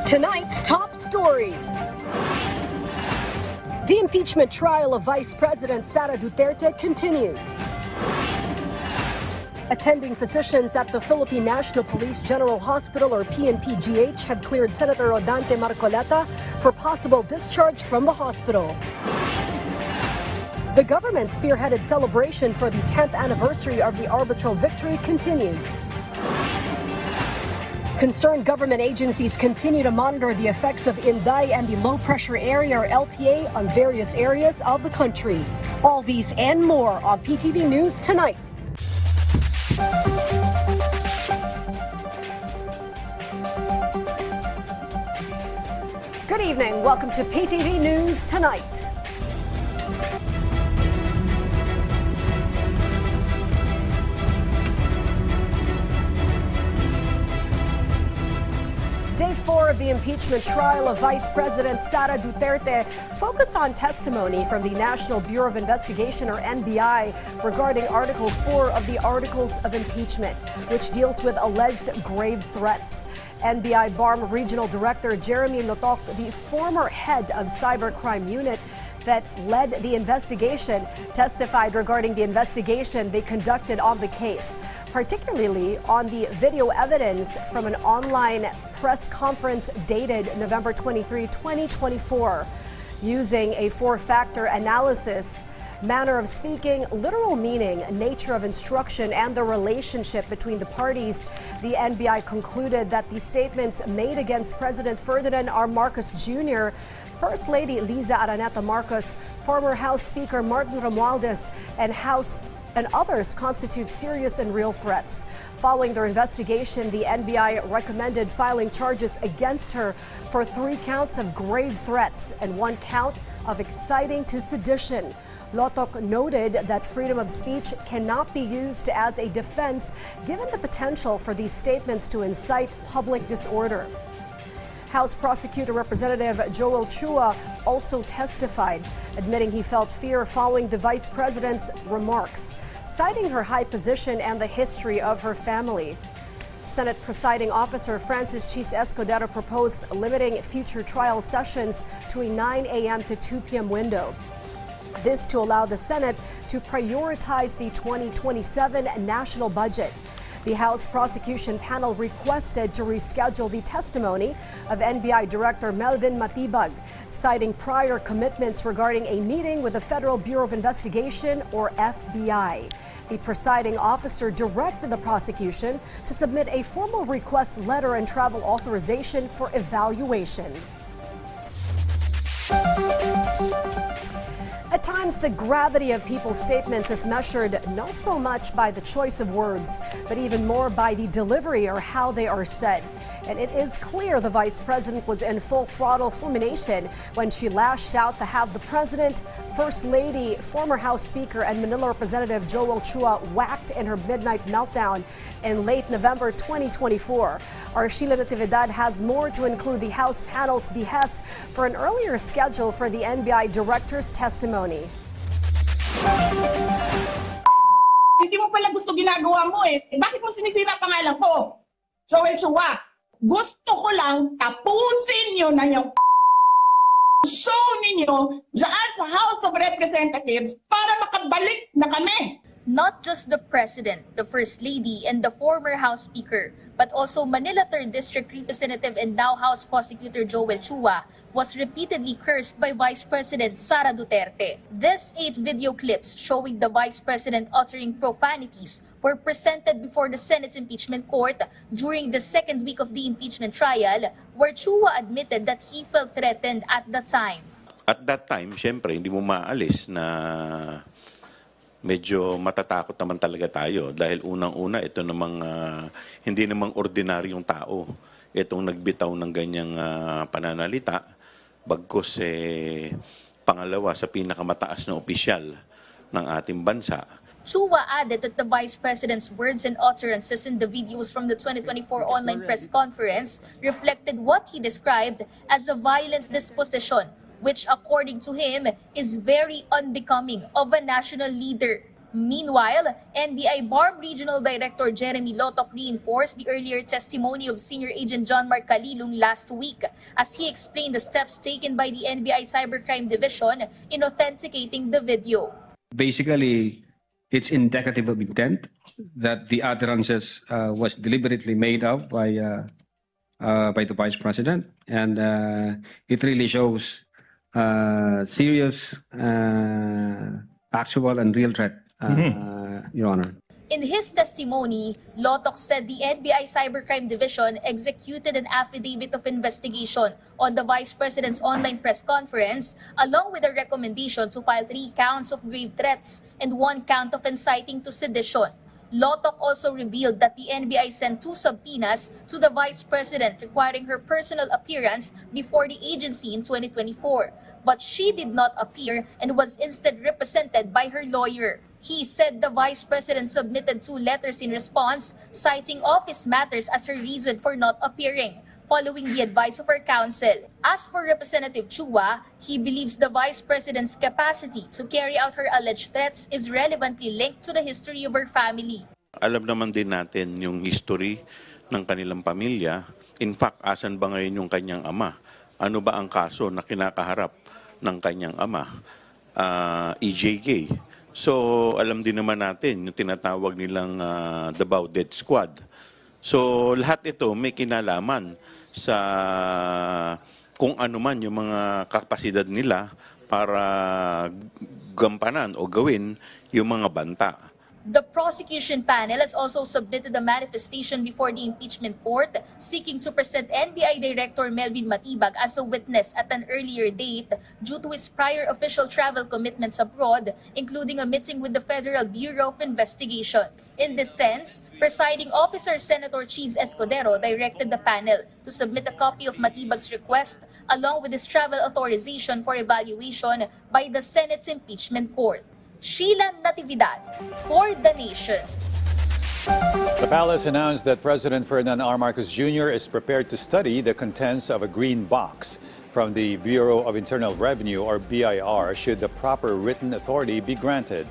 Tonight's top stories. The impeachment trial of Vice President Sara Duterte continues. Attending physicians at the Philippine National Police General Hospital or PNPGH have cleared Senator Rodante Marcoleta for possible discharge from the hospital. The government spearheaded celebration for the 10th anniversary of the arbitral victory continues. Concerned government agencies continue to monitor the effects of Inday and the low-pressure area or LPA on various areas of the country. All these and more on PTV News Tonight. Good evening. Welcome to PTV News Tonight. Day 4 of the impeachment trial of Vice President Sara Duterte focused on testimony from the National Bureau of Investigation, or NBI, regarding Article 4 of the Articles of Impeachment, which deals with alleged grave threats. NBI BARM Regional Director Jeremy Lotok, the former head of Cybercrime Unit that led the investigation, testified regarding the investigation they conducted on the case, particularly on the video evidence from an online press conference dated November 23, 2024. Using a four-factor analysis, manner of speaking, literal meaning, nature of instruction, and the relationship between the parties, the NBI concluded that the statements made against President Ferdinand R. Marcos Jr., First Lady Liza Araneta Marcos, former House Speaker Martin Romualdez, and others constitute serious and real threats. Following their investigation, the NBI recommended filing charges against her for 3 counts of grave threats and 1 count of inciting to sedition. Lotok noted that freedom of speech cannot be used as a defense given the potential for these statements to incite public disorder. House Prosecutor Representative Joel Chua also testified, admitting he felt fear following the Vice President's remarks, citing her high position and the history of her family. Senate Presiding Officer Francis Chis Escudero proposed limiting future trial sessions to a 9 a.m. to 2 p.m. window. This to allow the Senate to prioritize the 2027 national budget. The House Prosecution Panel requested to reschedule the testimony of NBI Director Melvin Matibag, citing prior commitments regarding a meeting with the Federal Bureau of Investigation, or FBI. The presiding officer directed the prosecution to submit a formal request letter and travel authorization for evaluation. At times, the gravity of people's statements is measured not so much by the choice of words, but even more by the delivery or how they are said. And it is clear the Vice President was in full throttle fulmination when she lashed out to have the President, First Lady, former House Speaker, and Manila Representative Joel Chua whacked in her midnight meltdown in late November 2024. Our Sheila Natividad has more to include the House panel's behest for an earlier schedule for the NBI Director's testimony. Hindi mo pala gusto ginagawa mo eh. Bakit mo sinisira pangalan ko? Joel Chua, gusto ko lang tapusin nyo na yung show ninyo dyan sa House of Representatives para makabalik na kami. Not just the President, the First Lady, and the former House Speaker, but also Manila 3rd District Representative and now House Prosecutor Joel Chua was repeatedly cursed by Vice President Sara Duterte. These 8 video clips showing the Vice President uttering profanities were presented before the Senate's impeachment court during the 2nd week of the impeachment trial, where Chua admitted that he felt threatened at the time. At that time, syempre, hindi mo maalis na medyo matatakot naman talaga tayo dahil unang-una ito namang hindi namang ordinaryong tao itong nagbitaw ng ganyang pananalita, bagkus pangalawa sa pinakamataas na opisyal ng ating bansa. Chua added that the Vice President's words and utterances in the videos from the 2024 online press conference reflected what he described as a violent disposition, which according to him is very unbecoming of a national leader. Meanwhile, NBI BARM Regional Director Jeremy Lotok reinforced the earlier testimony of Senior Agent John Mark Calilung last week as he explained the steps taken by the NBI Cybercrime Division in authenticating the video. Basically, it's indicative of intent that the utterances was deliberately made up by the Vice President, and it really shows serious, actual and real threat, Your Honor. In his testimony, Lotok said the NBI Cybercrime Division executed an affidavit of investigation on the Vice President's online press conference, along with a recommendation to file 3 counts of grave threats and 1 count of inciting to sedition. Lotok also revealed that the NBI sent 2 subpoenas to the Vice President requiring her personal appearance before the agency in 2024, but she did not appear and was instead represented by her lawyer. He said the Vice President submitted 2 letters in response, citing office matters as her reason for not appearing, following the advice of her counsel. As for Representative Chua, he believes the Vice President's capacity to carry out her alleged threats is relevantly linked to the history of her family. Alam naman din natin yung history ng kanilang pamilya. In fact, asan ba ngayon yung kanyang ama? Ano ba ang kaso na kinakaharap ng kanyang ama? EJK. So, alam din naman natin yung tinatawag nilang Davao Death Squad. So, lahat ito may kinalaman sa kung ano man yung mga kapasidad nila para gampanan o gawin yung mga banta. The prosecution panel has also submitted a manifestation before the impeachment court seeking to present NBI Director Melvin Matibag as a witness at an earlier date due to his prior official travel commitments abroad, including a meeting with the Federal Bureau of Investigation. In this sense, Presiding Officer Senator Cheese Escudero directed the panel to submit a copy of Matibag's request along with his travel authorization for evaluation by the Senate's impeachment court. Sheila Natividad for The Nation. The palace announced that President Ferdinand R. Marcos Jr. is prepared to study the contents of a green box from the Bureau of Internal Revenue, or BIR, should the proper written authority be granted.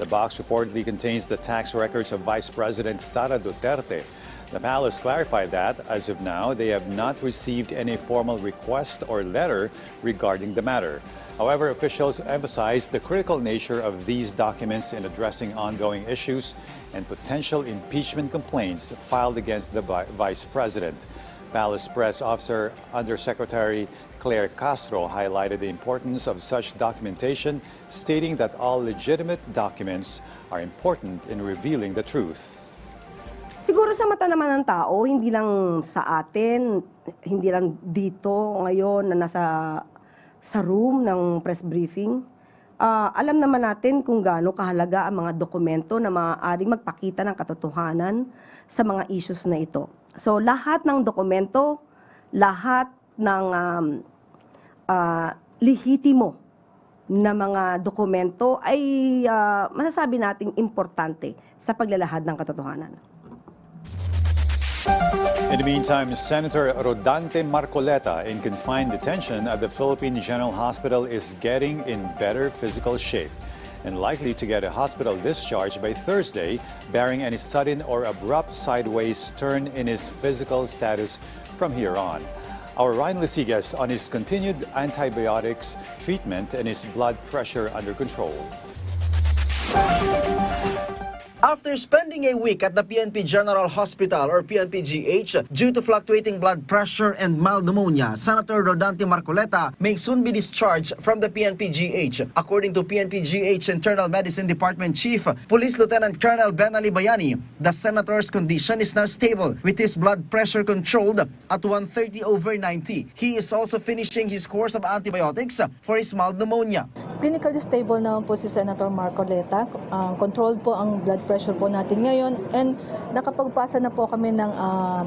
The box reportedly contains the tax records of Vice President Sara Duterte. The palace clarified that, as of now, they have not received any formal request or letter regarding the matter. However, officials emphasized the critical nature of these documents in addressing ongoing issues and potential impeachment complaints filed against the Vice President. Palace Press Officer Undersecretary Claire Castro highlighted the importance of such documentation, stating that all legitimate documents are important in revealing the truth. Siguro sa mata naman ng tao, hindi lang sa atin, hindi lang dito ngayon na nasa room ng press briefing, alam naman natin kung gaano kahalaga ang mga dokumento na maaaring magpakita ng katotohanan sa mga issues na ito. So lahat ng dokumento, lahat ng lehitimo na mga dokumento ay masasabi nating importante sa paglalahad ng katotohanan. In the meantime, Senator Rodante Marcoleta, in confined detention at the Philippine General Hospital, is getting in better physical shape and likely to get a hospital discharge by Thursday, barring any sudden or abrupt sideways turn in his physical status from here on. Our Ryan Lisigas on his continued antibiotics treatment and his blood pressure under control. After spending a week at the PNP General Hospital or PNPGH due to fluctuating blood pressure and mild pneumonia, Senator Rodante Marcoleta may soon be discharged from the PNPGH. According to PNPGH Internal Medicine Department Chief Police Lieutenant Colonel Benali Bayani, the senator's condition is now stable with his blood pressure controlled at 130/90. He is also finishing his course of antibiotics for his mild pneumonia. Clinically stable naman po si Senator Marcoleta. Controlled po ang blood pressure po natin ngayon and nakapagpasa na po kami ng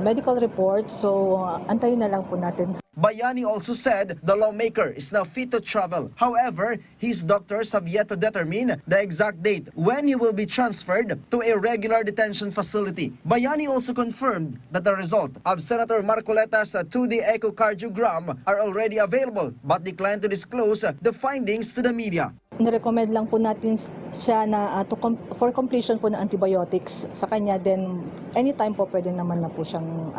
medical report, so antayin na lang po natin. Bayani also said the lawmaker is now fit to travel. However, his doctors have yet to determine the exact date when he will be transferred to a regular detention facility. Bayani also confirmed that the result of Senator Marcoleta's 2D echocardiogram are already available but declined to disclose the findings to the media. Nirecommend lang po natin siya na for completion po ng antibiotics sa kanya, then anytime po pwede naman na po siyang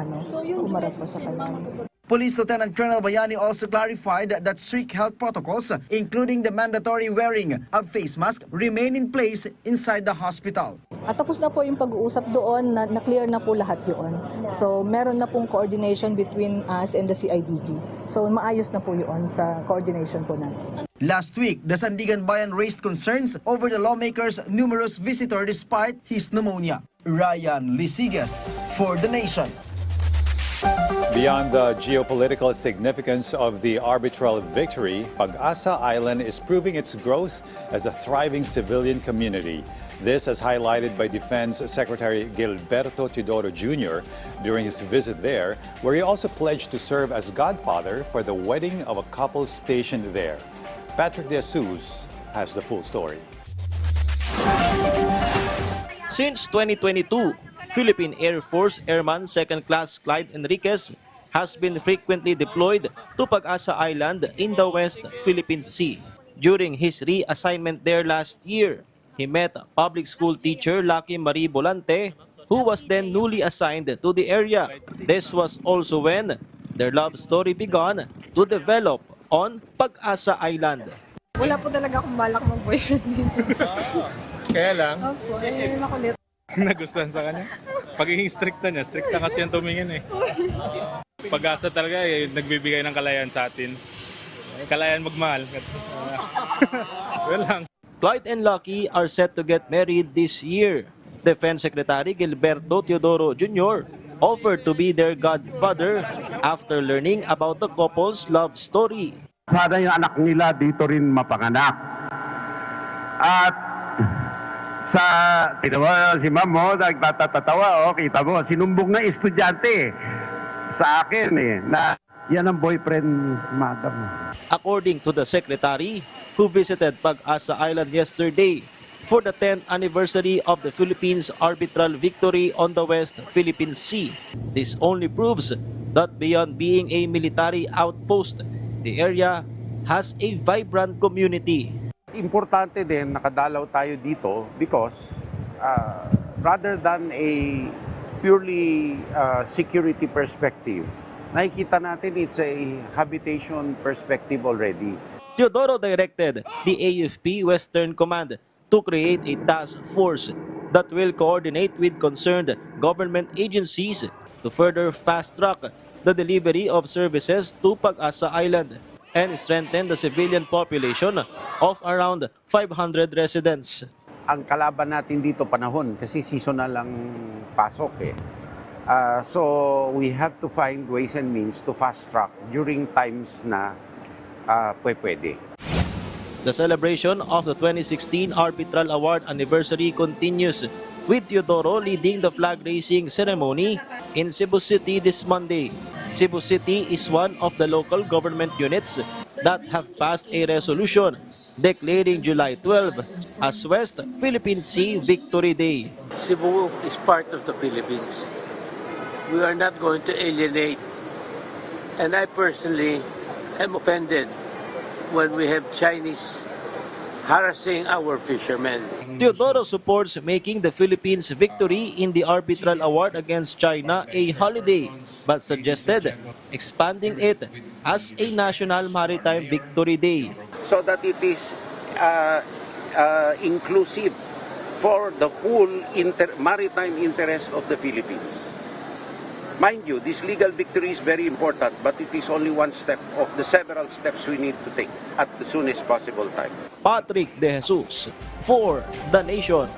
umarap po sa kanya. Police Lieutenant Colonel Bayani also clarified that strict health protocols, including the mandatory wearing of face mask, remain in place inside the hospital. At tapos na po yung pag-uusap doon, na-clear na po lahat yun. So meron na pong coordination between us and the CIDG. So maayos na po yun sa coordination po natin. Last week, the Sandigan Bayan raised concerns over the lawmaker's numerous visitors despite his pneumonia. Ryan Lisigas for The Nation. Beyond the geopolitical significance of the arbitral victory, Pag-asa Island is proving its growth as a thriving civilian community. This as highlighted by Defense Secretary Gilberto Teodoro Jr. during his visit there, where he also pledged to serve as godfather for the wedding of a couple stationed there. Patrick De Jesus has the full story. Since 2022, Philippine Air Force Airman 2nd Class Clyde Enriquez has been frequently deployed to Pag-asa Island in the West Philippine Sea. During his reassignment there last year, he met public school teacher Lucky Marie Bolante, who was then newly assigned to the area. This was also when their love story began to develop on Pag-asa Island. Wala po talaga akong balak mag-boyfriend dito. Kaya lang? Opo, makulit. Nagustuhan sa kanya? Pagiging stricta niya, stricta kasi yung tumingin eh. Pag-asa talaga nagbibigay ng kalayan sa atin. Kalayan magmahal. Well lang. Clyde and Lucky are set to get married this year. Defense Secretary Gilberto Teodoro Jr. offered to be their godfather after learning about the couple's love story. Sana yung anak nila dito rin mapanganak. At si ma'am mo, nagtatatawa, kita mo, sinumbong na estudyante sa akin na yan ang boyfriend, madam. According to the secretary, who visited Pag-asa Island yesterday for the 10th anniversary of the Philippines' arbitral victory on the West Philippine Sea, this only proves that beyond being a military outpost, the area has a vibrant community. Importante din nakadalaw tayo dito because rather than a purely security perspective, nakikita natin it's a habitation perspective already. Teodoro directed the AFP Western Command to create a task force that will coordinate with concerned government agencies to further fast-track the delivery of services to Pag-asa Island and strengthen the civilian population of around 500 residents. Ang kalaban natin dito panahon kasi seasonal ang pasok eh. So we have to find ways and means to fast track during times na pwede. The celebration of the 2016 Arbitral Award anniversary continues, with Teodoro leading the flag-raising ceremony in Cebu City this Monday. Cebu City is one of the local government units that have passed a resolution declaring July 12 as West Philippine Sea Victory Day. Cebu is part of the Philippines. We are not going to alienate, and I personally am offended when we have Chinese harassing our fishermen. Teodoro supports making the Philippines' victory in the arbitral award against China a holiday, but suggested expanding it as a National Maritime Victory Day. So that it is inclusive for the full maritime interest of the Philippines. Mind you, this legal victory is very important, but it is only one step of the several steps we need to take at the soonest possible time. Patrick De Jesus for The Nation.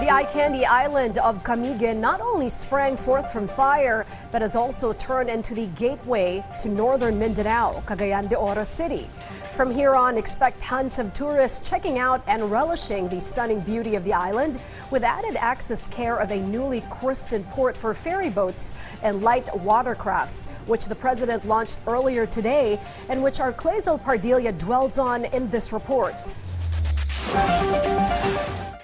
The eye candy island of Camiguin not only sprang forth from fire, but has also turned into the gateway to northern Mindanao, Cagayan de Oro City. From here on, expect tons of tourists checking out and relishing the stunning beauty of the island, with added access care of a newly christened port for ferry boats and light watercrafts, which the president launched earlier today, and which our Clezo Pardilla dwells on in this report.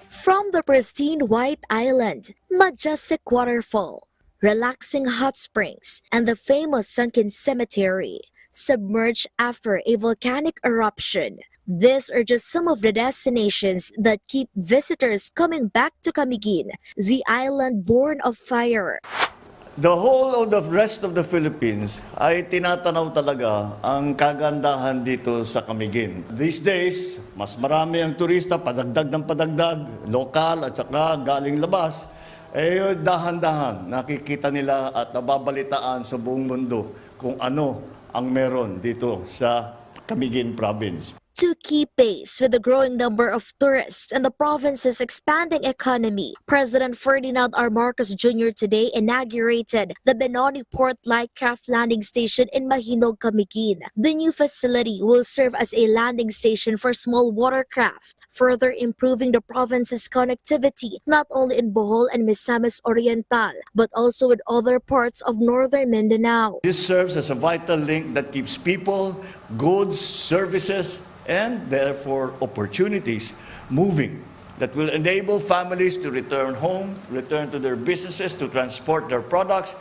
From the pristine White Island, majestic waterfall, relaxing hot springs, and the famous sunken cemetery, submerged after a volcanic eruption. These are just some of the destinations that keep visitors coming back to Camiguin, the island born of fire. The whole of the rest of the Philippines ay tinatanaw talaga ang kagandahan dito sa Camiguin. These days, mas marami ang turista, padagdag ng padagdag, lokal at saka galing labas. Dahan-dahan nakikita nila at nababalitaan sa buong mundo kung ano ang meron dito sa Camiguin Province. To keep pace with the growing number of tourists and the province's expanding economy, President Ferdinand R. Marcos Jr. today inaugurated the Benoni Port Light Craft Landing Station in Mahinog, Camiguin. The new facility will serve as a landing station for small watercraft, further improving the province's connectivity not only in Bohol and Misamis Oriental, but also with other parts of northern Mindanao. This serves as a vital link that keeps people, goods, services, and therefore opportunities moving that will enable families to return home, return to their businesses, to transport their products,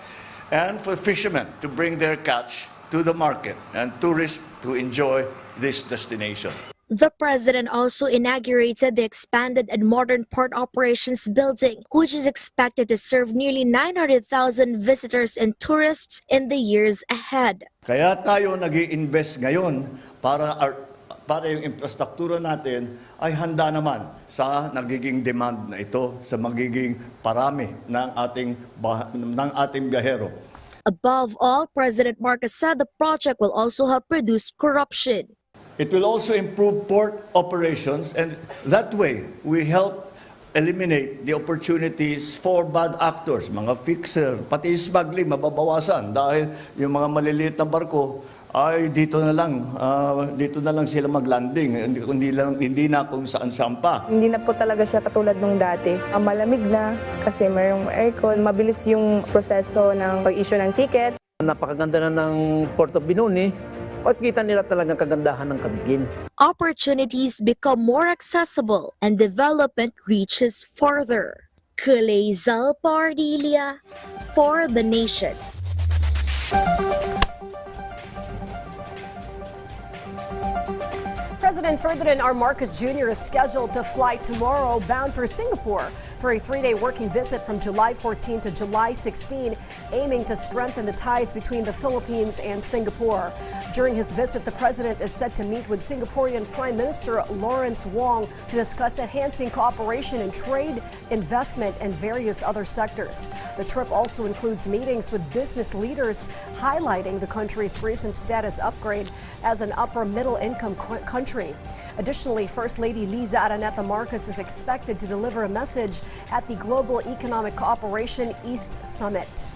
and for fishermen to bring their catch to the market and tourists to enjoy this destination. The president also inaugurated the expanded and modern port operations building, which is expected to serve nearly 900,000 visitors and tourists in the years ahead. Kaya tayo nag-i-invest ngayon para yung infrastruktura natin ay handa naman sa nagiging demand na ito, sa magiging parami ng ating biyahero. Above all, President Marcos said the project will also help reduce corruption. It will also improve port operations, and that way we help eliminate the opportunities for bad actors, mga fixer, pati smuggling mababawasan dahil yung mga maliliit na barko ay dito na lang sila maglanding, hindi na kung saan-saan pa. Hindi na po talaga siya katulad nung dati. Malamig na kasi mayroong aircon, mabilis yung proseso ng pag-issue ng tickets. Napakaganda na ng Port of Benoni at kita nila talagang kagandahan ng Camiguin. Opportunities become more accessible and development reaches farther. Kulezal Pardilia for the nation. President Ferdinand R. Marcos Jr. is scheduled to fly tomorrow bound for Singapore for a 3-day working visit from July 14 to July 16, aiming to strengthen the ties between the Philippines and Singapore. During his visit, the president is set to meet with Singaporean Prime Minister Lawrence Wong to discuss enhancing cooperation in trade, investment, and various other sectors. The trip also includes meetings with business leaders, highlighting the country's recent status upgrade as an upper middle income country. Additionally, First Lady Liza Araneta Marcos is expected to deliver a message at the Global Economic Cooperation East Summit.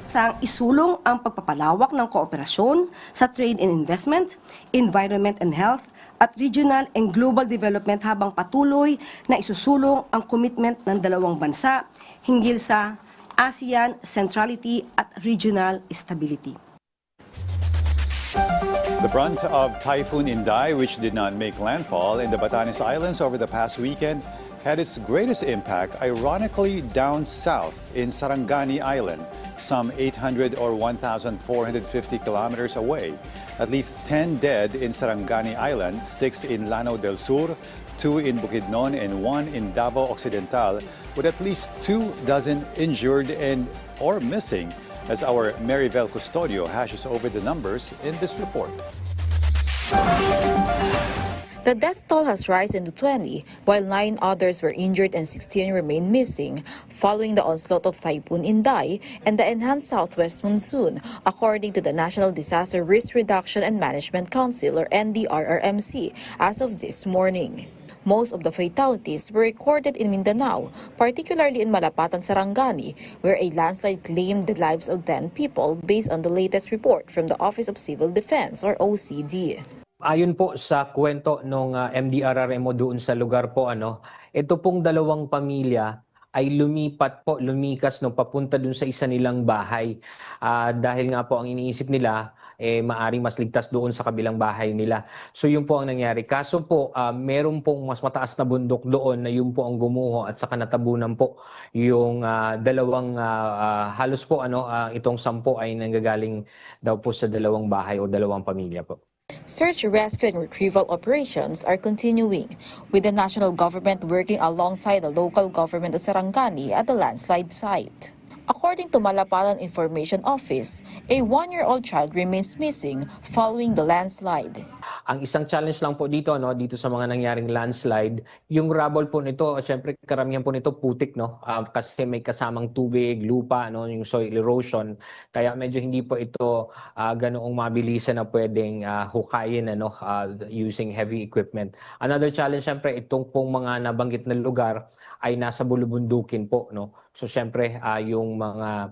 Sang isulong ang pagpapalawak ng kooperasyon sa trade and investment, environment and health, at regional and global development habang patuloy na isusulong ang commitment ng dalawang bansa hinggil sa ASEAN centrality at regional stability. The brunt of Typhoon Inday, which did not make landfall in the Batanes Islands over the past weekend, had its greatest impact, ironically, down south in Sarangani Island, some 800 or 1,450 kilometers away. At least 10 dead in Sarangani Island, 6 in Lanao del Sur, 2 in Bukidnon, and 1 in Davao Occidental, with at least 24 injured or missing, as our Maribel Custodio hashes over the numbers in this report. The death toll has risen to 20, while 9 others were injured and 16 remain missing, following the onslaught of Typhoon Inday and the enhanced southwest monsoon, according to the National Disaster Risk Reduction and Management Council, or NDRRMC, as of this morning. Most of the fatalities were recorded in Mindanao, particularly in Malapatan, Sarangani, where a landslide claimed the lives of 10 people based on the latest report from the Office of Civil Defense, or OCD. Ayon po sa kwento ng MDRRMO doon sa lugar po, ito pong dalawang pamilya ay lumikas papunta doon sa isa nilang bahay. Dahil nga po ang iniisip nila, maaring mas ligtas doon sa kabilang bahay nila. So yun po ang nangyari. Kaso po, meron pong mas mataas na bundok doon na yun po ang gumuho at saka natabunan po yung dalawang halos po itong 10 ay nanggagaling daw po sa dalawang bahay o dalawang pamilya po. Search, rescue, and retrieval operations are continuing, with the national government working alongside the local government of Sarangani at the landslide site. According to Malapalan Information Office, a 1-year-old child remains missing following the landslide. Ang isang challenge lang po dito dito sa mga nangyaring landslide, yung rubble po nito, syempre karamihan po nito putik kasi may kasamang tubig, lupa, yung soil erosion. Kaya medyo hindi po ito ganoong mabilisan na pwedeng hukayin using heavy equipment. Another challenge syempre itong pong mga nabanggit na lugar ay nasa bulubundukin po, So syempre yung mga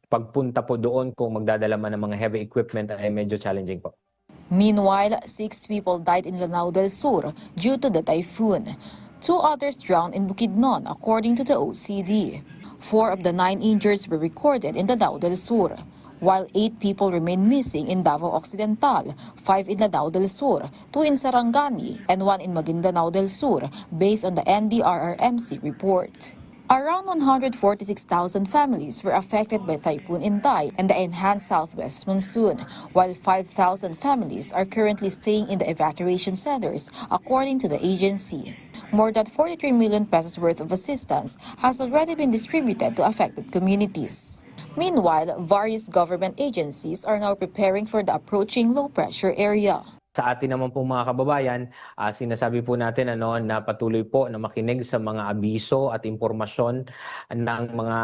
pagpunta po doon kung magdadala man ng mga heavy equipment ay medyo challenging po. Meanwhile, 6 people died in Lanao del Sur due to the typhoon. 2 others drowned in Bukidnon, according to the OCD. 4 of the 9 injuries were recorded in Lanao del Sur, while 8 people remain missing in Davao Occidental, 5 in Lanao del Sur, 2 in Sarangani, and 1 in Maguindanao del Sur, based on the NDRRMC report. Around 146,000 families were affected by Typhoon Inday and the enhanced southwest monsoon, while 5,000 families are currently staying in the evacuation centers, according to the agency. More than 43 million pesos worth of assistance has already been distributed to affected communities. Meanwhile, various government agencies are now preparing for the approaching low-pressure area. Sa atin naman po mga kababayan, sinasabi po natin na patuloy po na makinig sa mga abiso at impormasyon ng mga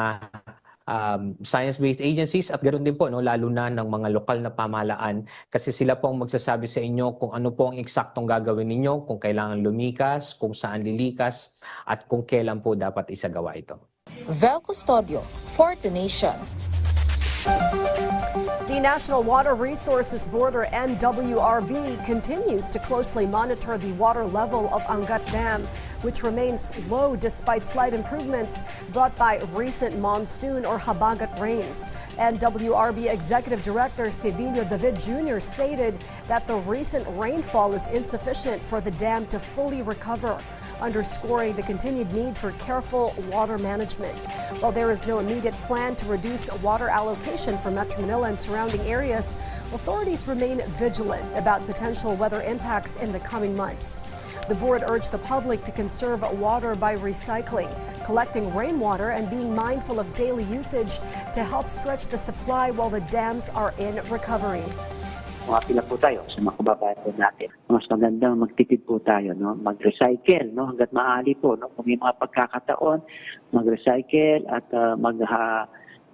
science-based agencies at ganoon din po lalo na ng mga lokal na pamahalaan kasi sila po ang magsasabi sa inyo kung ano po ang eksaktong gagawin ninyo, kung kailangan lumikas, kung saan lilikas at kung kailan po dapat isagawa ito. Vel Custodio, for the Nation. The National Water Resources Board, or NWRB, continues to closely monitor the water level of Angat Dam, which remains low despite slight improvements brought by recent monsoon or habagat rains. NWRB Executive Director Sevillo David Jr. stated that the recent rainfall is insufficient for the dam to fully recover, underscoring the continued need for careful water management. While there is no immediate plan to reduce water allocation for Metro Manila and surrounding areas, authorities remain vigilant about potential weather impacts in the coming months. The board urged the public to conserve water by recycling, collecting rainwater, and being mindful of daily usage to help stretch the supply while the dams are in recovery. Pila po tayo sa mga kababayan po natin. Mas magandang magtipid po tayo, mag-recycle, hanggat maaari po. Kung may mga pagkakataon, mag-recycle at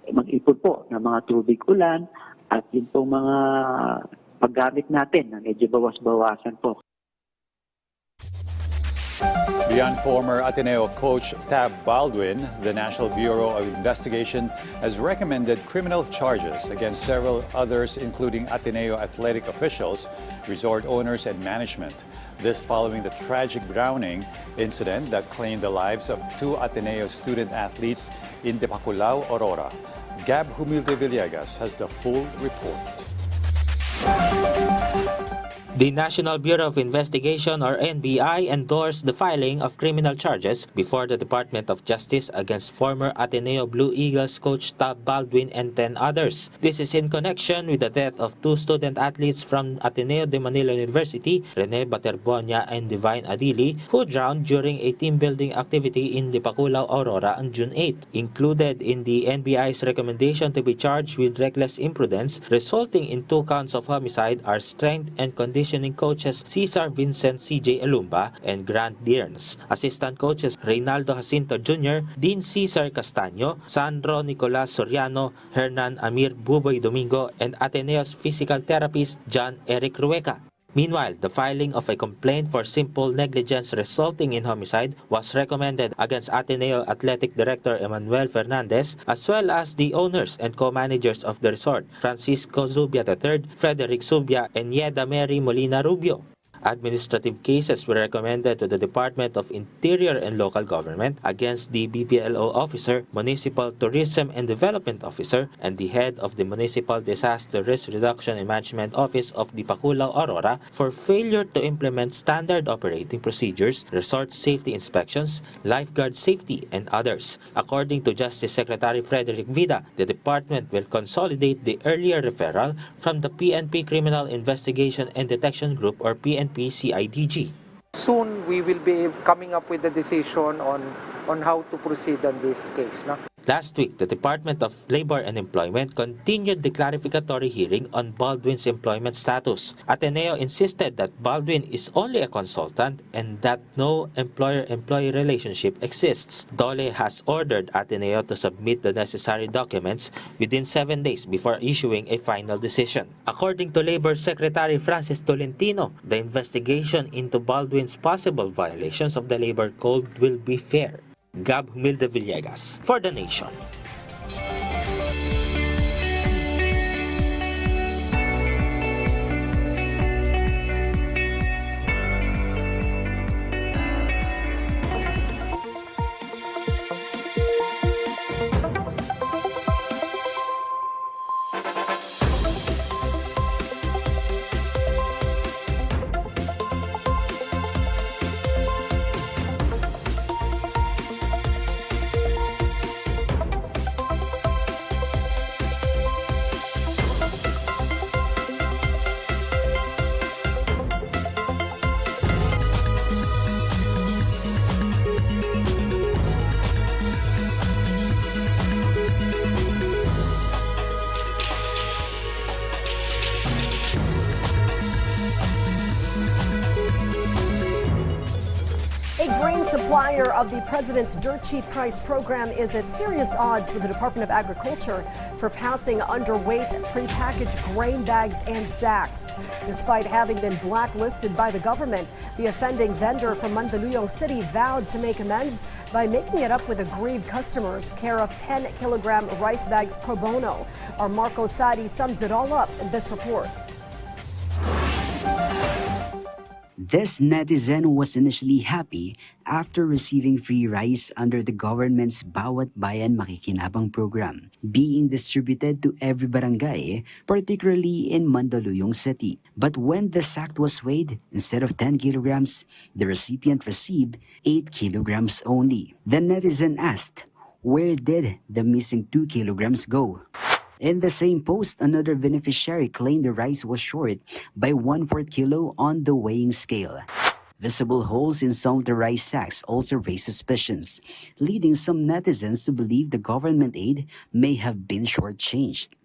mag-ipon po ng mga tubig ulan at yun po mga paggamit natin na medyo bawas-bawasan po. Beyond former Ateneo coach Tab Baldwin, the National Bureau of Investigation has recommended criminal charges against several others, including Ateneo athletic officials, resort owners, and management. This following the tragic drowning incident that claimed the lives of 2 Ateneo student athletes in Depakulao, Aurora. Gab Humilde Villegas has the full report. The National Bureau of Investigation, or NBI, endorsed the filing of criminal charges before the Department of Justice against former Ateneo Blue Eagles coach Tab Baldwin and 10 others. This is in connection with the death of 2 student athletes from Ateneo de Manila University, Rene Baterbonia and Divine Adili, who drowned during a team building activity in Depakulao, Aurora on June 8. Included in the NBI's recommendation to be charged with reckless imprudence resulting in 2 counts of homicide are strength and conditioning coaches Cesar Vincent C.J. Alumba and Grant Dearns, assistant coaches Reynaldo Jacinto Jr., Dean Cesar Castaño, Sandro Nicolas Soriano, Hernan Amir Buboy Domingo, and Ateneo's physical therapist John Eric Rueca. Meanwhile, the filing of a complaint for simple negligence resulting in homicide was recommended against Ateneo Athletic Director Emmanuel Fernandez, as well as the owners and co-managers of the resort, Francisco Zubia III, Frederick Zubia, and Yeda Mary Molina Rubio. Administrative cases were recommended to the Department of Interior and Local Government against the BPLO officer, Municipal Tourism and Development Officer, and the head of the Municipal Disaster Risk Reduction and Management Office of the Bacolod, Aurora for failure to implement standard operating procedures, resort safety inspections, lifeguard safety, and others. According to Justice Secretary Frederick Vida, the department will consolidate the earlier referral from the PNP Criminal Investigation and Detection Group or PNP-CIDG. Soon we will be coming up with a decision on how to proceed on this case. No? Last week, the Department of Labor and Employment continued the clarificatory hearing on Baldwin's employment status. Ateneo insisted that Baldwin is only a consultant and that no employer-employee relationship exists. Dole has ordered Ateneo to submit the necessary documents within 7 days before issuing a final decision. According to Labor Secretary Francis Tolentino, the investigation into Baldwin's possible violations of the Labor Code will be fair. Gab Humilde Villegas for The Nation. Supplier of the President's Dirt Cheap Price program is at serious odds with the Department of Agriculture for passing underweight prepackaged grain bags and sacks. Despite having been blacklisted by the government, the offending vendor from Mandaluyong City vowed to make amends by making it up with aggrieved customers, care of 10-kilogram rice bags pro bono. Our Marco Sadi sums it all up in this report. This netizen was initially happy after receiving free rice under the government's Ulat Bayan Makikinabang program, being distributed to every barangay, particularly in Mandaluyong City. But when the sack was weighed, instead of 10 kilograms, the recipient received 8 kilograms only. The netizen asked, where did the missing 2 kilograms go? In the same post, another beneficiary claimed the rice was short by 1/4 kilo on the weighing scale. Visible holes in some of the rice sacks also raised suspicions, leading some netizens to believe the government aid may have been shortchanged.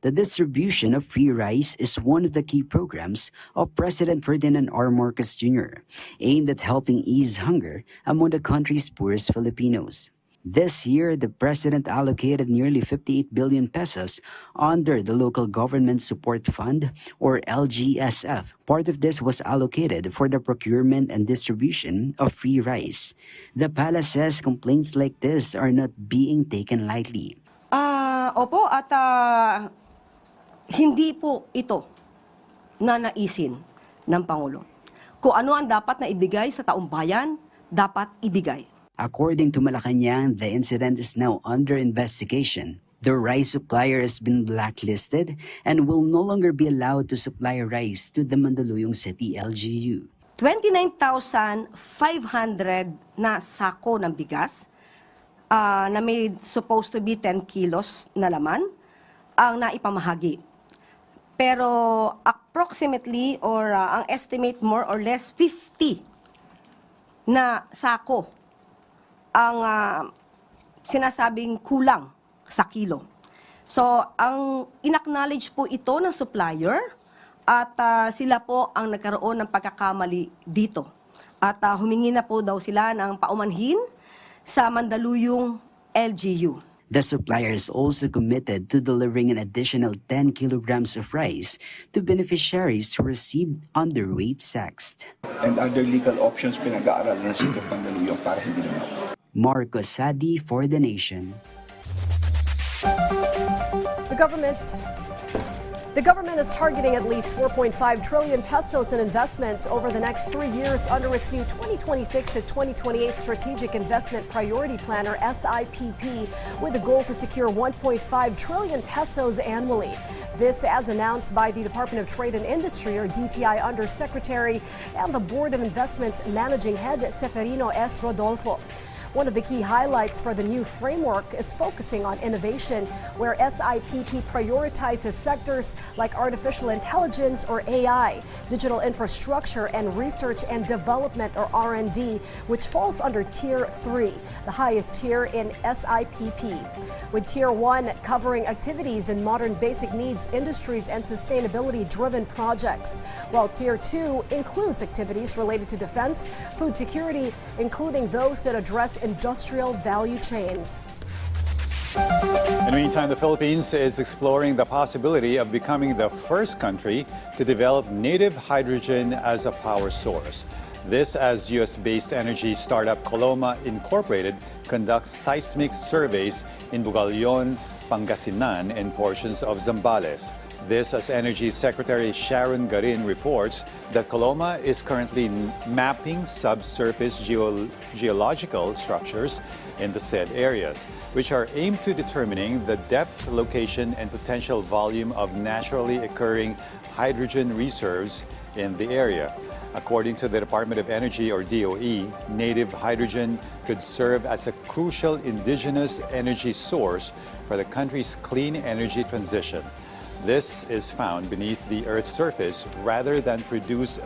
The distribution of free rice is one of the key programs of President Ferdinand R. Marcos Jr., aimed at helping ease hunger among the country's poorest Filipinos. This year, the President allocated nearly 58 billion pesos under the Local Government Support Fund, or LGSF. Part of this was allocated for the procurement and distribution of free rice. The palace says complaints like this are not being taken lightly. Opo, at hindi po ito nanaisin ng Pangulo. Kung ano ang dapat na ibigay sa taong bayan, dapat ibigay. According to Malacanang, the incident is now under investigation. The rice supplier has been blacklisted and will no longer be allowed to supply rice to the Mandaluyong City LGU. 29,500 na sako ng bigas na may supposed to be 10 kilos na laman ang naipamahagi. Pero approximately or ang estimate more or less 50 na sako ang sinasabing kulang sa kilo. So, ang inacknowledge po ito ng supplier at sila po ang nagkaroon ng pagkakamali dito. At humingi na po daw sila ng paumanhin sa Mandaluyong LGU. The supplier is also committed to delivering an additional 10 kilograms of rice to beneficiaries who received underweight sacks. And other legal options pinag-aaral na sa Mandaluyong para hindi naman. Marco Sadi for The Nation. The government The government is targeting at least 4.5 trillion pesos in investments over the next 3 years under its new 2026 to 2028 Strategic Investment Priority Plan, or SIPP, with a goal to secure 1.5 trillion pesos annually. This as announced by the Department of Trade and Industry, or DTI, Undersecretary and the Board of Investments Managing Head, Seferino S. Rodolfo. One of the key highlights for the new framework is focusing on innovation, where SIPP prioritizes sectors like artificial intelligence, or AI, digital infrastructure, and research and development, or R&D, which falls under Tier 3, the highest tier in SIPP, with Tier 1 covering activities in modern basic needs industries and sustainability-driven projects, while Tier 2 includes activities related to defense, food security, including those that address industrial value chains. In the meantime, the Philippines is exploring the possibility of becoming the first country to develop native hydrogen as a power source. This as US-based energy startup Coloma Incorporated conducts seismic surveys in Bugalyon, Pangasinan, and portions of Zambales. This as Energy Secretary Sharon Garin reports that Coloma is currently mapping subsurface geological structures in the said areas, which are aimed to determining the depth, location, and potential volume of naturally occurring hydrogen reserves in the area. According to the Department of Energy, or DOE, native hydrogen could serve as a crucial indigenous energy source for the country's clean energy transition. This is found beneath the Earth's surface rather than produced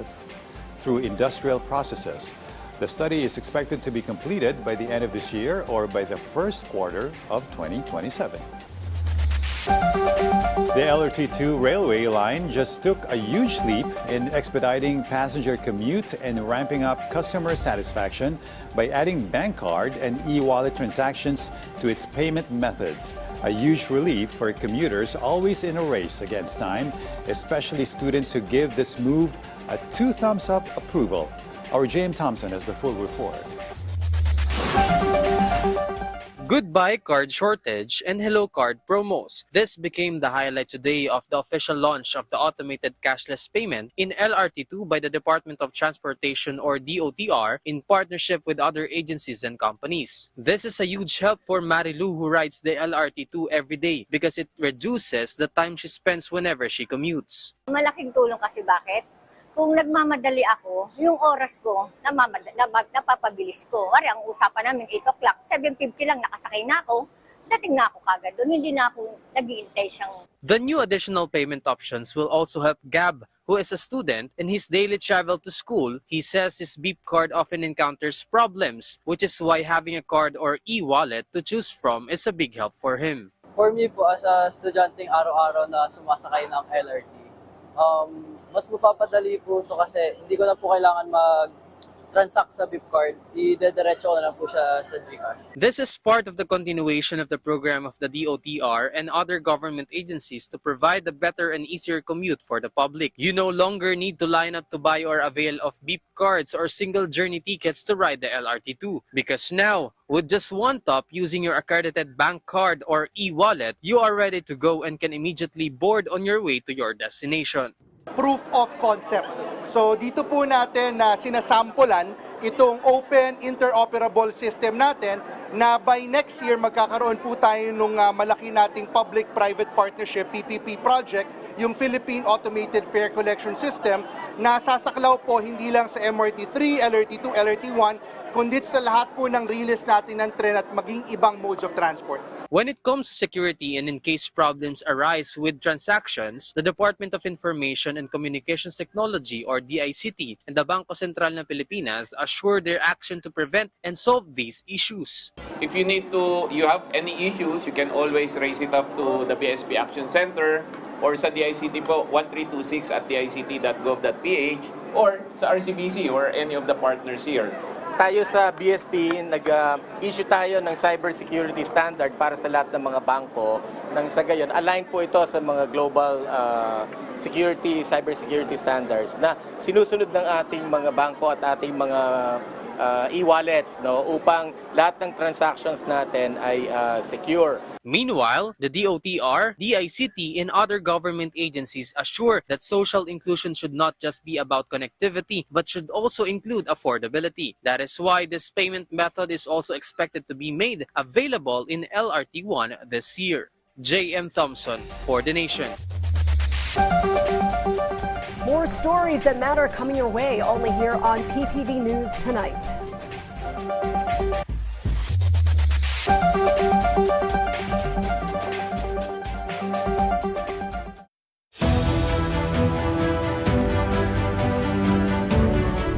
through industrial processes. The study is expected to be completed by the end of this year or by the first quarter of 2027. The LRT2 railway line just took a huge leap in expediting passenger commute and ramping up customer satisfaction by adding bank card and e-wallet transactions to its payment methods. A huge relief for commuters always in a race against time, especially students who give this move a 2 thumbs up approval. Our JM Thompson has the full report. Goodbye card shortage and hello card promos. This became the highlight today of the official launch of the automated cashless payment in LRT2 by the Department of Transportation, or DOTR, in partnership with other agencies and companies. This is a huge help for Marilu, who rides the LRT2 every day, because it reduces the time she spends whenever she commutes. Malaking tulong kasi bakit? Kung nagmamadali ako, yung oras ko, napapabilis ko. Wari, ang usapan namin 8 o'clock, 7:50 lang nakasakay na ako, dating na ako kagad doon, hindi na ako nag-iintay siyang... The new additional payment options will also help Gab, who is a student. In his daily travel to school, he says his beep card often encounters problems, which is why having a card or e-wallet to choose from is a big help for him. For me po, as a estudyanteng araw-araw na sumasakay ng LRT, mas mapapadali po ito kasi hindi ko na po kailangan mag-transact sa beep card. Idediretso ko na lang po siya sa GCash. This is part of the continuation of the program of the DOTR and other government agencies to provide a better and easier commute for the public. You no longer need to line up to buy or avail of beep cards or single journey tickets to ride the LRT2. Because now, with just one tap using your accredited bank card or e-wallet, you are ready to go and can immediately board on your way to your destination. Proof of concept. So dito po natin na sinasampulan itong open interoperable system natin na by next year magkakaroon po tayo nung malaki nating public-private partnership PPP project, yung Philippine Automated Fare Collection System, na sasaklaw po hindi lang sa MRT3, LRT2, LRT1, kundi sa lahat po ng release natin ng tren at maging ibang modes of transport. When it comes to security and in case problems arise with transactions, the Department of Information and Communications Technology, or DICT, and the Bangko Sentral ng Pilipinas assure their action to prevent and solve these issues. If you have any issues, you can always raise it up to the BSP Action Center or sa DICT po 1326 at dict.gov.ph or sa RCBC or any of the partners here. Tayo sa BSP, nag-issue tayo ng cybersecurity standard para sa lahat ng mga bangko. Nang sa gayon, align po ito sa mga global cybersecurity standards na sinusunod ng ating mga bangko at ating mga e-wallets, no, upang lahat ng transactions natin ay secure. Meanwhile, the DOTR, DICT, and other government agencies assure that social inclusion should not just be about connectivity, but should also include affordability. That is why this payment method is also expected to be made available in LRT1 this year. J.M. Thompson for The Nation. More stories that matter coming your way only here on PTV News Tonight.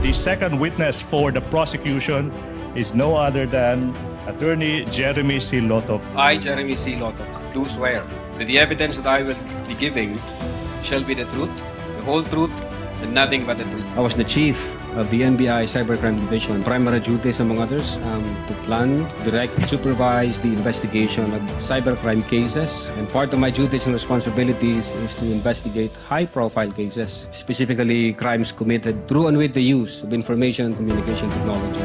The second witness for the prosecution is no other than Attorney Jeremy C. Lotok. I, Jeremy C. Lotok, do swear that the evidence that I will be giving shall be the truth, the whole truth, and nothing but the truth. I was the chief of the NBI Cybercrime Division. Primary duties, among others, to plan, direct, supervise the investigation of cybercrime cases. And part of my duties and responsibilities is to investigate high-profile cases, specifically crimes committed through and with the use of information and communication technology.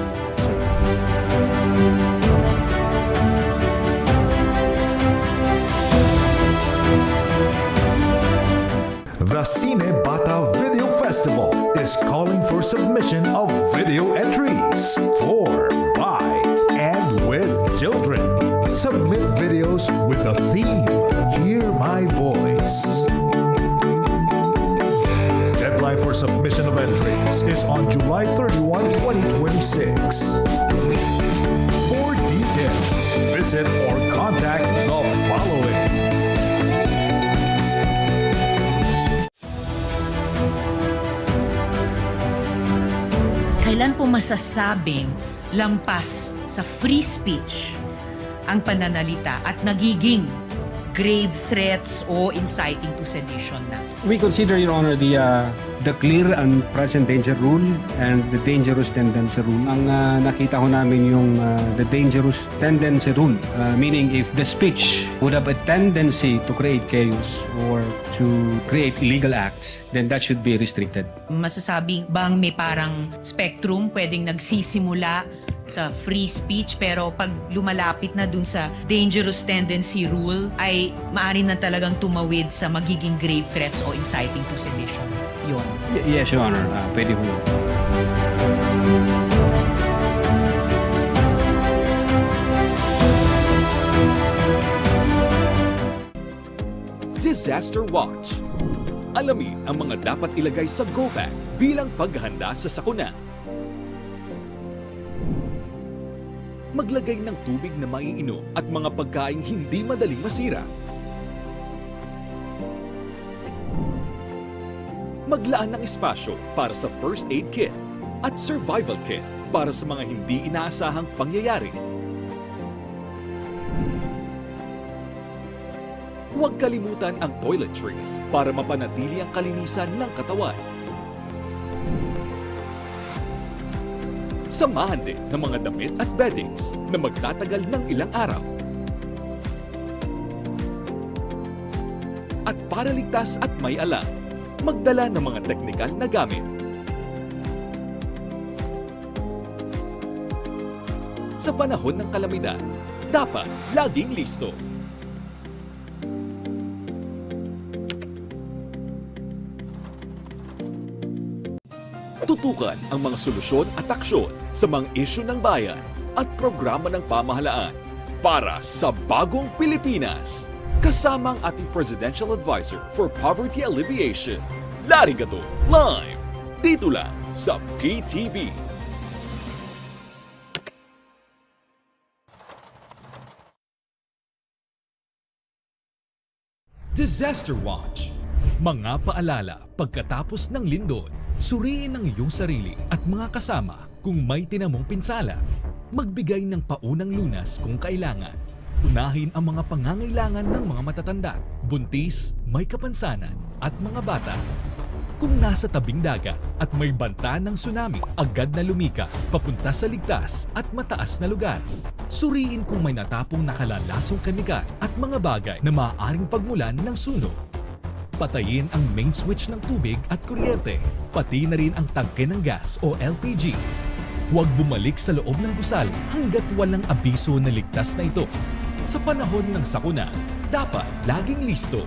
The Cine Bata Video Festival is calling for submission of video entries for, by, and with children. Submit videos with the theme, Hear My Voice. Deadline for submission of entries is on July 31, 2026. For details, visit or contact the following. Kailan po masasabing lampas sa free speech ang pananalita at nagiging grave threats o inciting to sedition na? We consider, Your Honor, the clear and present danger rule and the dangerous tendency rule. Ang nakita ko namin yung the dangerous tendency rule, meaning if the speech would have a tendency to create chaos or to create illegal acts, then that should be restricted. Masasabing bang may parang spectrum pwedeng nagsisimula sa free speech pero pag lumalapit na dun sa dangerous tendency rule ay maaari na talagang tumawid sa magiging grave threats o inciting to sedition? Yun. Yes, Your Honor. Pwede po yun. Disaster Watch. Alamin ang mga dapat ilagay sa go bag bilang paghahanda sa sakuna. Maglagay ng tubig na maiinom at mga pagkaing hindi madaling masira. Maglaan ng espasyo para sa first aid kit at survival kit para sa mga hindi inaasahang pangyayari. Huwag kalimutan ang toiletries para mapanatili ang kalinisan ng katawan. Samahan din ng mga damit at beddings na magtatagal ng ilang araw. At para ligtas at may alam, magdala ng mga teknikal na gamit. Sa panahon ng kalamidad, dapat laging listo. Tutukan ang mga solusyon at aksyon sa mga isyu ng bayan at programa ng pamahalaan para sa Bagong Pilipinas. Kasama ang ating Presidential Advisor for Poverty Alleviation, Larry Gato, live dito lang sa PTV. Disaster Watch. Mga paalala pagkatapos ng lindol. Suriin ang iyong sarili at mga kasama kung may tinamong pinsala. Magbigay ng paunang lunas kung kailangan. Unahin ang mga pangangailangan ng mga matatanda, buntis, may kapansanan at mga bata. Kung nasa tabing dagat at may banta ng tsunami, agad na lumikas papunta sa ligtas at mataas na lugar. Suriin kung may natapong nakalalasong kemikal at mga bagay na maaaring pagmulan ng sunog. Patayin ang main switch ng tubig at kuryente, pati na rin ang tangke ng gas o LPG. Huwag bumalik sa loob ng gusali hanggat walang abiso na ligtas na ito. Sa panahon ng sakuna, dapat laging listo.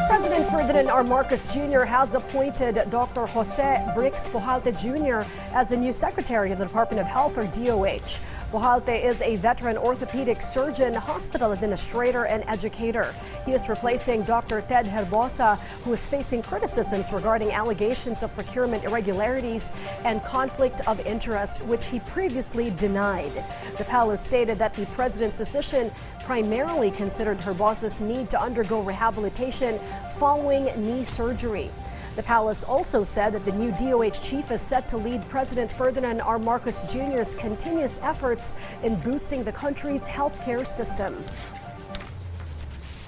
President Ferdinand R. Marcos Jr. has appointed Dr. Jose Brix Pujalte Jr. as the new Secretary of the Department of Health, or DOH. Pujalte is a veteran orthopedic surgeon, hospital administrator, and educator. He is replacing Dr. Ted Herbosa, who is facing criticisms regarding allegations of procurement irregularities and conflict of interest, which he previously denied. The palace stated that the president's decision primarily considered Herbosa's need to undergo rehabilitation following knee surgery. The palace also said that the new DOH chief is set to lead President Ferdinand R. Marcos Jr.'s continuous efforts in boosting the country's healthcare system.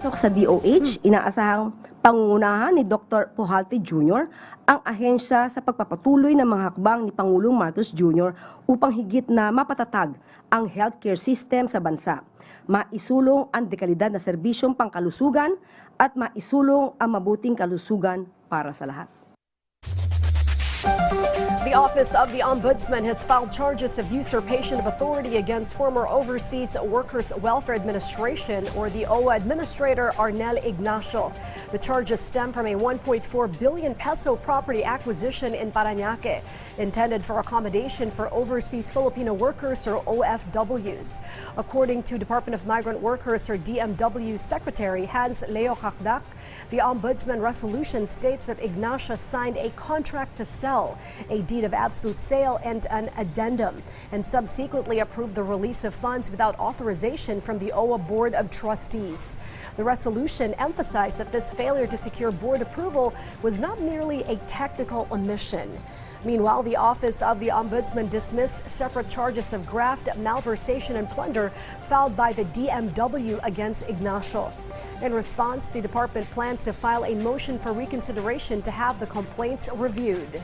Sa DOH, inaasahang pangunahan ni Dr. Pujalte Jr. ang ahensya sa pagpapatuloy ng mga hakbang ni Pangulong Marcos Jr. upang higit na mapatatag ang healthcare system sa bansa, maisulong ang dekalidad na serbisyong pangkalusugan at maisulong ang mabuting kalusugan para sa lahat. The Office of the Ombudsman has filed charges of usurpation of authority against former Overseas Workers Welfare Administration, or the OWA Administrator Arnel Ignacio. The charges stem from a 1.4 billion peso property acquisition in Parañaque, intended for accommodation for overseas Filipino workers, or OFWs. According to Department of Migrant Workers, or DMW Secretary Hans Leo Kakdak, the Ombudsman resolution states that Ignacio signed a contract to sell, a deed of absolute sale, and an addendum, and subsequently approved the release of funds without authorization from the OWA Board of Trustees. The resolution emphasized that this failure to secure board approval was not merely a technical omission. Meanwhile, the Office of the Ombudsman dismissed separate charges of graft, malversation, and plunder filed by the DMW against Ignacio. In response, the department plans to file a motion for reconsideration to have the complaints reviewed.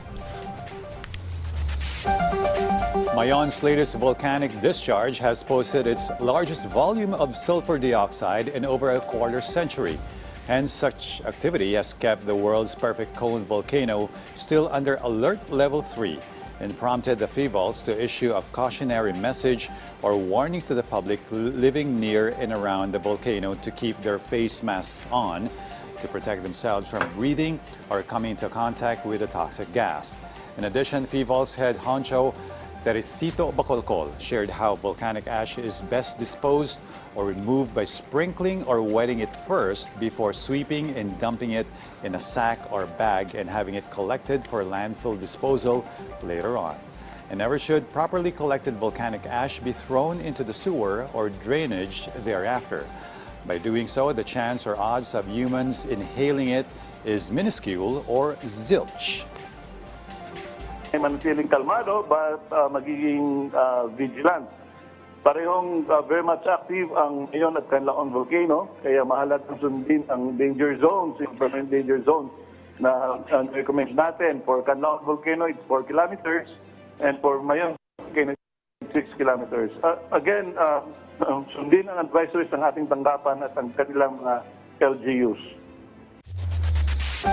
Ngayon's latest volcanic discharge has posted its largest volume of sulfur dioxide in over a quarter century. Hence, such activity has kept the world's perfect cone volcano still under alert level 3 and prompted the FIVOLs to issue a cautionary message or warning to the public living near and around the volcano to keep their face masks on to protect themselves from breathing or coming into contact with the toxic gas. In addition, FIVOL's head honcho Teresito Bacolcol shared how volcanic ash is best disposed or removed by sprinkling or wetting it first before sweeping and dumping it in a sack or bag and having it collected for landfill disposal later on. And never should properly collected volcanic ash be thrown into the sewer or drainage thereafter. By doing so, the chance or odds of humans inhaling it is minuscule or zilch. Manatiling kalmado but magiging vigilant. Parehong very much active ang Ngayon at Canlaon volcano, kaya mahalagang sundin ang danger zones, yung permanent danger zones na recommend natin. For Canlaon volcano, it's 4 kilometers, and for Ngayon volcano, 6 kilometers. Again, sundin ang advisories ng ating tanggapan at ang kanilang mga LGUs.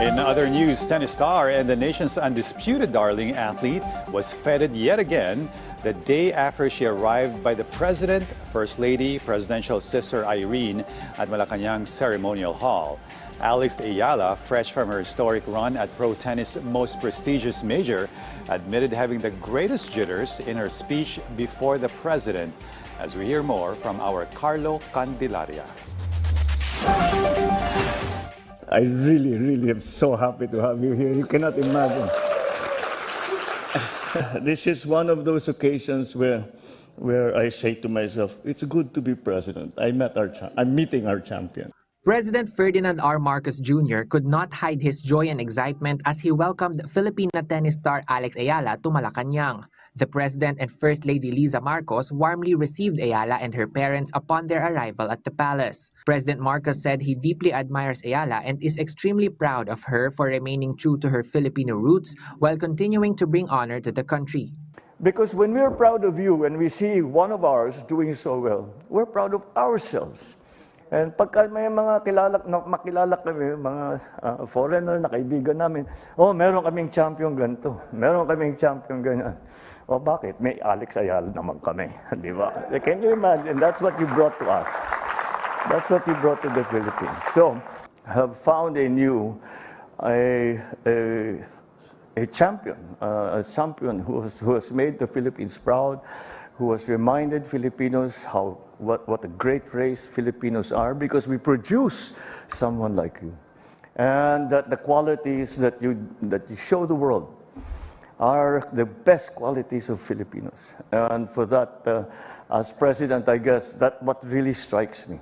In other news, tennis star and the nation's undisputed darling athlete was feted yet again the day after she arrived by the President, First Lady, Presidential Sister Irene at Malacanang's Ceremonial Hall. Alex Ayala, fresh from her historic run at pro tennis' most prestigious major, admitted having the greatest jitters in her speech before the President, as we hear more from our Carlo Candelaria. I really am so happy to have you here. You cannot imagine. This is one of those occasions where I say to myself, it's good to be president. I'm meeting our champion. President Ferdinand R. Marcos Jr. could not hide his joy and excitement as he welcomed Filipina tennis star Alex Ayala to Malacanang. The President and First Lady Liza Marcos warmly received Ayala and her parents upon their arrival at the palace. President Marcos said he deeply admires Ayala and is extremely proud of her for remaining true to her Filipino roots while continuing to bring honor to the country. Because when we're proud of you and we see one of ours doing so well, we're proud of ourselves. And pagka may mga makilala kami, mga foreigner na kaibigan namin, oh, meron kaming champion ganito, meron kaming champion ganyan. O bakit? May Alex Ayala naman kami, di ba? Can you imagine? That's what you brought to us. That's what you brought to the Philippines. So, have found a new, a champion who has made the Philippines proud, who has reminded Filipinos what a great race Filipinos are, because we produce someone like you, and that the qualities that you show the world are the best qualities of Filipinos. And for that, as president, I guess that's what really strikes me.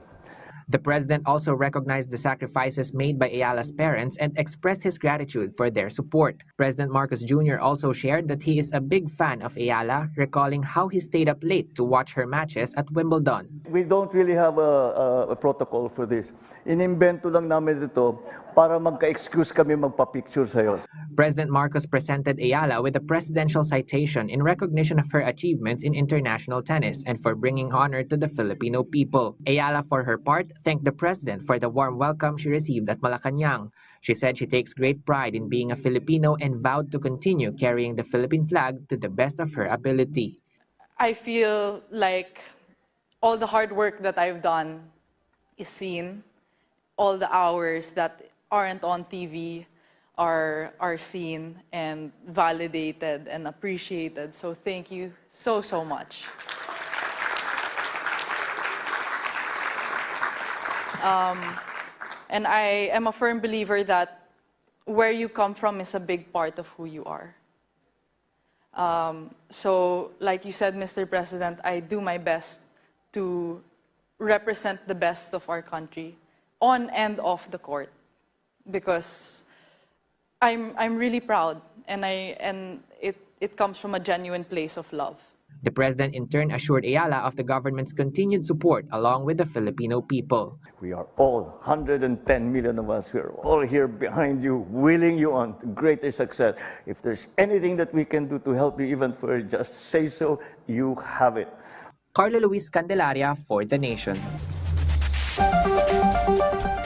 The president also recognized the sacrifices made by Ayala's parents and expressed his gratitude for their support. President Marcos Jr. also shared that he is a big fan of Ayala, recalling how he stayed up late to watch her matches at Wimbledon. We don't really have a protocol for this. Inimbento lang namin ito para magka-excuse kami magpa-picture sa'yo. President Marcos presented Ayala with a presidential citation in recognition of her achievements in international tennis and for bringing honor to the Filipino people. Ayala, for her part, thanked the president for the warm welcome she received at Malacanang. She said she takes great pride in being a Filipino and vowed to continue carrying the Philippine flag to the best of her ability. I feel like all the hard work that I've done is seen. All the hours that aren't on TV are seen and validated and appreciated. So thank you so much. And I am a firm believer that where you come from is a big part of who you are. So like you said, Mr. President, I do my best to represent the best of our country on and off the court, because I'm really proud, and it comes from a genuine place of love. The president in turn assured Ayala of the government's continued support along with the Filipino people. We are all, 110 million of us, we are all here behind you, willing you on to greater success. If there's anything that we can do to help you even further, just say so, you have it. Carlo Luis Candelaria for The Nation.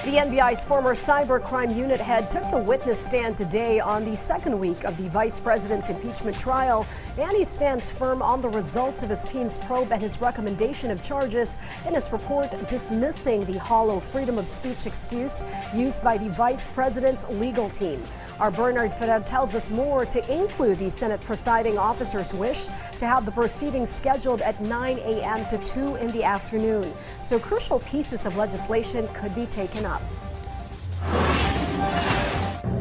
The NBI's former cybercrime unit head took the witness stand today on the second week of the vice president's impeachment trial, and he stands firm on the results of his team's probe and his recommendation of charges in his report dismissing the hollow freedom of speech excuse used by the vice president's legal team. Our Bernard Ferrer tells us more, to include the Senate presiding officer's wish to have the proceedings scheduled at 9 a.m. to 2 in the afternoon. So crucial pieces of legislation could be taken up.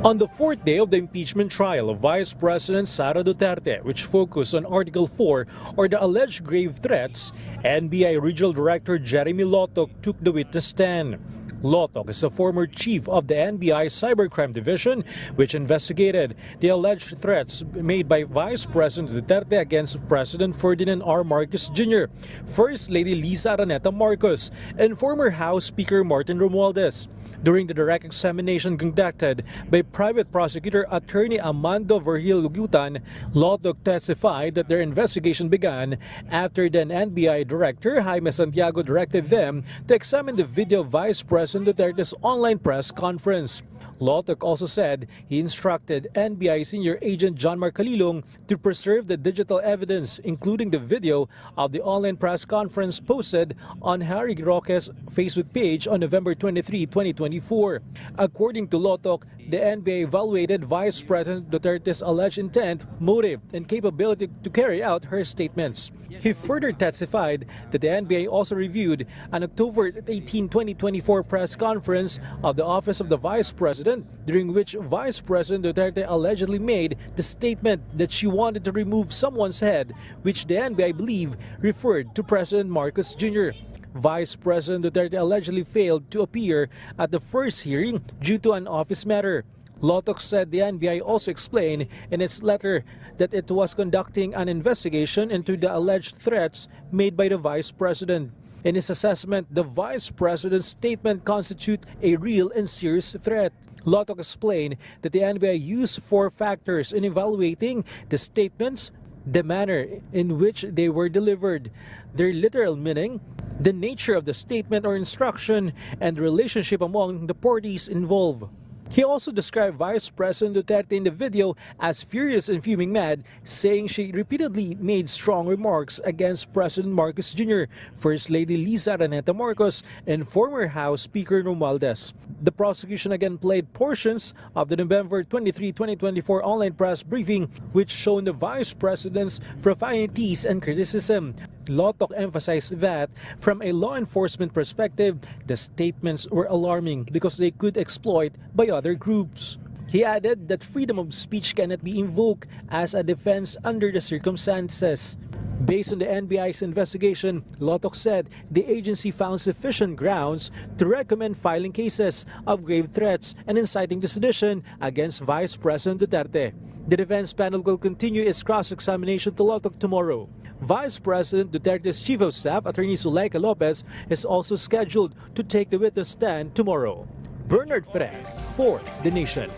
On the fourth day of the impeachment trial of Vice President Sara Duterte, which focused on Article 4 or the alleged grave threats, NBI Regional Director Jeremy Lotok took the witness stand. Lotok is a former chief of the NBI Cybercrime Division, which investigated the alleged threats made by Vice President Duterte against President Ferdinand R. Marcos Jr., First Lady Lisa Araneta Marcos, and former House Speaker Martin Romualdez. During the direct examination conducted by private prosecutor attorney Amando Vergil Lugutan, Lotok testified that their investigation began after then NBI Director Jaime Santiago directed them to examine the video of Vice President Duterte's online press conference. Lotok also said he instructed NBI Senior Agent John Marcalilong to preserve the digital evidence, including the video of the online press conference posted on Harry Roque's Facebook page on November 23, 2024. According to Lotok, the NBI evaluated Vice President Duterte's alleged intent, motive, and capability to carry out her statements. He further testified that the NBI also reviewed an October 18, 2024 press conference of the Office of the Vice President, during which Vice President Duterte allegedly made the statement that she wanted to remove someone's head, which the NBI believe referred to President Marcos Jr. Vice President Duterte allegedly failed to appear at the first hearing due to an office matter. Lotok said the NBI also explained in its letter that it was conducting an investigation into the alleged threats made by the Vice President. In his assessment, the Vice President's statement constitutes a real and serious threat. Lotok explained that the NBI used 4 factors in evaluating the statements, the manner in which they were delivered, their literal meaning, the nature of the statement or instruction, and the relationship among the parties involved. He also described Vice President Duterte in the video as furious and fuming mad, saying she repeatedly made strong remarks against President Marcos Jr., First Lady Liza Araneta Marcos, and former House Speaker Romualdez. The prosecution again played portions of the November 23, 2024 online press briefing, which showed the Vice President's profanities and criticism. Lotok emphasized that, from a law enforcement perspective, the statements were alarming because they could exploit by other groups. He added that freedom of speech cannot be invoked as a defense under the circumstances. Based on the NBI's investigation, Lotok said the agency found sufficient grounds to recommend filing cases of grave threats and inciting to sedition against Vice President Duterte. The defense panel will continue its cross-examination to Lotok tomorrow. Vice President Duterte's Chief of Staff, Attorney Zuleika Lopez, is also scheduled to take the witness stand tomorrow. Bernard Ferrer for The Nation.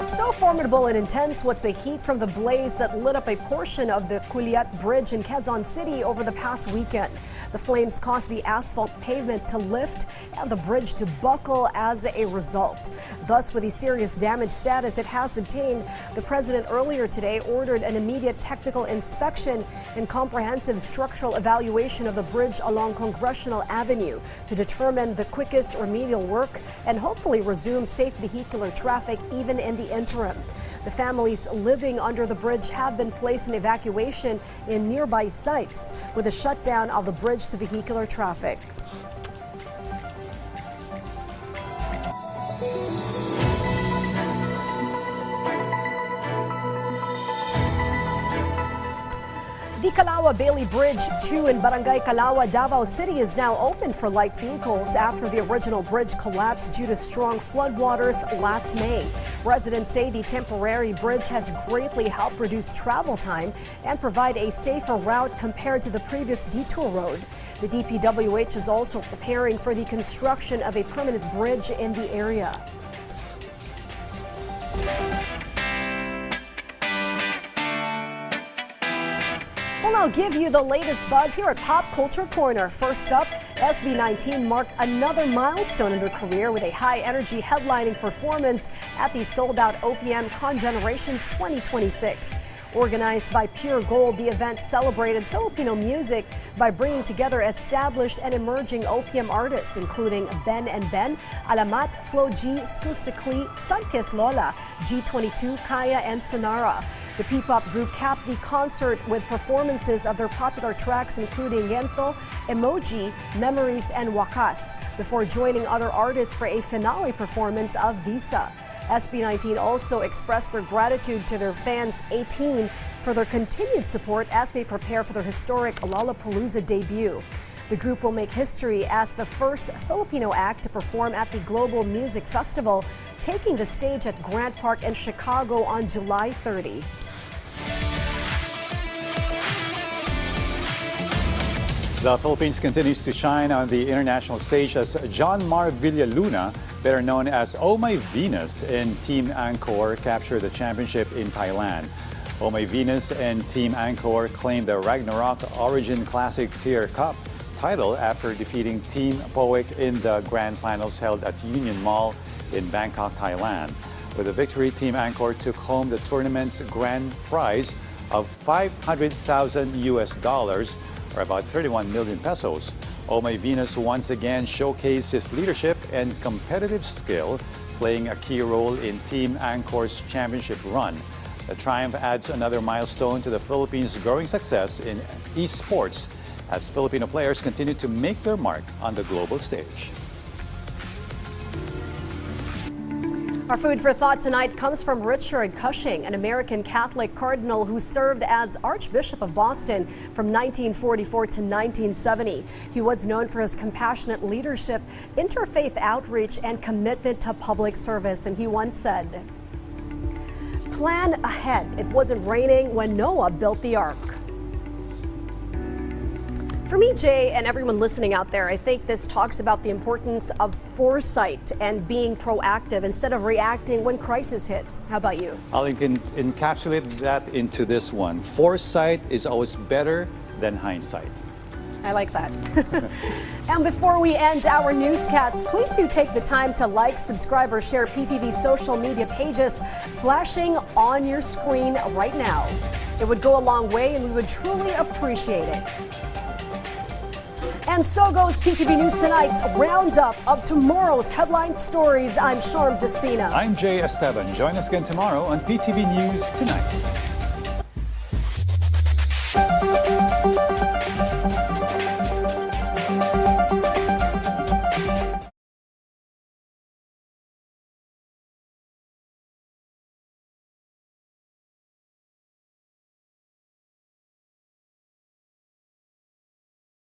So formidable and intense was the heat from the blaze that lit up a portion of the Ulat Bridge in Quezon City over the past weekend. The flames caused the asphalt pavement to lift and the bridge to buckle as a result. Thus, with the serious damage status it has obtained, the president earlier today ordered an immediate technical inspection and comprehensive structural evaluation of the bridge along Congressional Avenue to determine the quickest remedial work and hopefully resume safe vehicular traffic even in the interim. The families living under the bridge have been placed in evacuation in nearby sites with a shutdown of the bridge to vehicular traffic. The Calawa-Bailey Bridge 2 in Barangay Calawa, Davao City is now open for light vehicles after the original bridge collapsed due to strong floodwaters last May. Residents say the temporary bridge has greatly helped reduce travel time and provide a safer route compared to the previous detour road. The DPWH is also preparing for the construction of a permanent bridge in the area. We'll now give you the latest buzz here at Pop Culture Corner. First up, SB19 marked another milestone in their career with a high-energy headlining performance at the sold-out OPM Congenerations 2026. Organized by Pure Gold, the event celebrated Filipino music by bringing together established and emerging OPM artists, including Ben and Ben, Alamat, Flo G, Skustikli, Sunkiss Lola, G22, Kaya, and Sonara. The P-pop group capped the concert with performances of their popular tracks including Yento, Emoji, Memories, and Wakas, before joining other artists for a finale performance of Visa. SB19 also expressed their gratitude to their fans 18 for their continued support as they prepare for their historic Lollapalooza debut. The group will make history as the first Filipino act to perform at the Global Music Festival, taking the stage at Grant Park in Chicago on July 30. The Philippines continues to shine on the international stage as John Mar Villaluna, better known as Oh My Venus, and Team Angkor captured the championship in Thailand. Oh My Venus and Team Angkor claimed the Ragnarok Origin Classic Tier Cup title after defeating Team Poic in the grand finals held at Union Mall in Bangkok, Thailand. With the victory, Team Angkor took home the tournament's grand prize of $500,000, or about 31 million pesos. Oh My Venus once again showcased his leadership and competitive skill, playing a key role in Team Angkor's championship run. The triumph adds another milestone to the Philippines' growing success in esports as Filipino players continue to make their mark on the global stage. Our food for thought tonight comes from Richard Cushing, an American Catholic cardinal who served as Archbishop of Boston from 1944 to 1970. He was known for his compassionate leadership, interfaith outreach, and commitment to public service. And he once said, "Plan ahead. It wasn't raining when Noah built the ark." For me, Jay, and everyone listening out there, I think this talks about the importance of foresight and being proactive instead of reacting when crisis hits. How about you? I'll encapsulate that into this one. Foresight is always better than hindsight. I like that. And before we end our newscast, please do take the time to like, subscribe, or share PTV social media pages flashing on your screen right now. It would go a long way and we would truly appreciate it. And so goes PTV News Tonight's roundup of tomorrow's headline stories. I'm Sharm Zaspina. I'm Jay Esteban. Join us again tomorrow on PTV News Tonight.